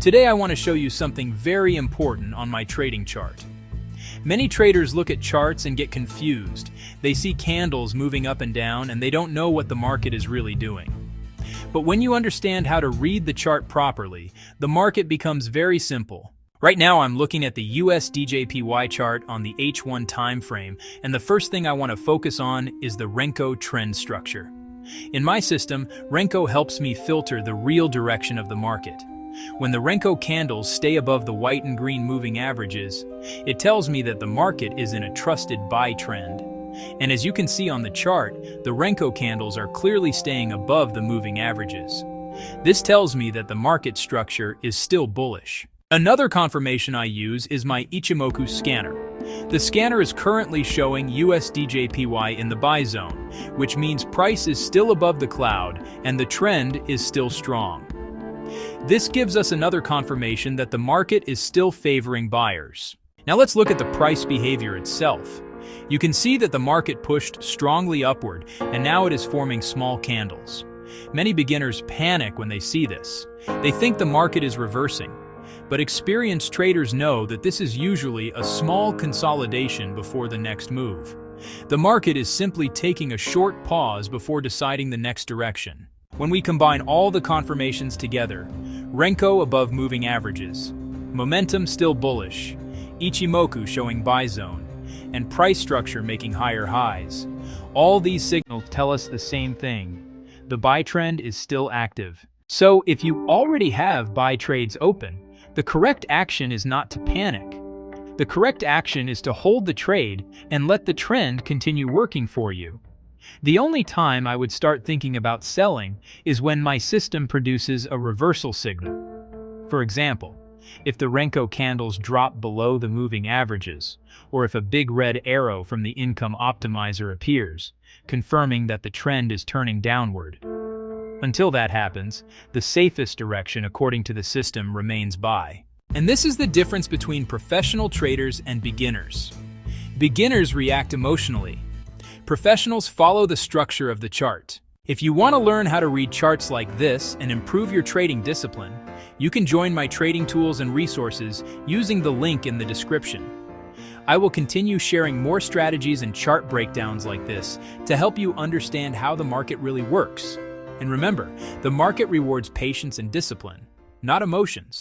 Today I want to show you something very important on my trading chart. Many traders look at charts and get confused. They see candles moving up and down and they don't know what the market is really doing. But when you understand how to read the chart properly, the market becomes very simple. Right now I'm looking at the USDJPY chart on the H1 time frame, and the first thing I want to focus on is the Renko trend structure. In my system, Renko helps me filter the real direction of the market. When the Renko candles stay above the white and green moving averages, it tells me that the market is in a trusted buy trend. And as you can see on the chart, the Renko candles are clearly staying above the moving averages. This tells me that the market structure is still bullish. Another confirmation I use is my Ichimoku scanner. The scanner is currently showing USDJPY in the buy zone, which means price is still above the cloud and the trend is still strong. This gives us another confirmation that the market is still favoring buyers. Now let's look at the price behavior itself. You can see that the market pushed strongly upward and now it is forming small candles. Many beginners panic when they see this. They think the market is reversing. But experienced traders know that this is usually a small consolidation before the next move. The market is simply taking a short pause before deciding the next direction. When we combine all the confirmations together, Renko above moving averages, momentum still bullish, Ichimoku showing buy zone, and price structure making higher highs, all these signals tell us the same thing. The buy trend is still active. So if you already have buy trades open, the correct action is not to panic. The correct action is to hold the trade and let the trend continue working for you. The only time I would start thinking about selling is when my system produces a reversal signal. For example, if the Renko candles drop below the moving averages, or if a big red arrow from the income optimizer appears, confirming that the trend is turning downward. Until that happens, the safest direction according to the system remains buy. And this is the difference between professional traders and beginners. Beginners react emotionally. Professionals follow the structure of the chart. If you want to learn how to read charts like this and improve your trading discipline, you can join my trading tools and resources using the link in the description. I will continue sharing more strategies and chart breakdowns like this to help you understand how the market really works. And remember, the market rewards patience and discipline, not emotions.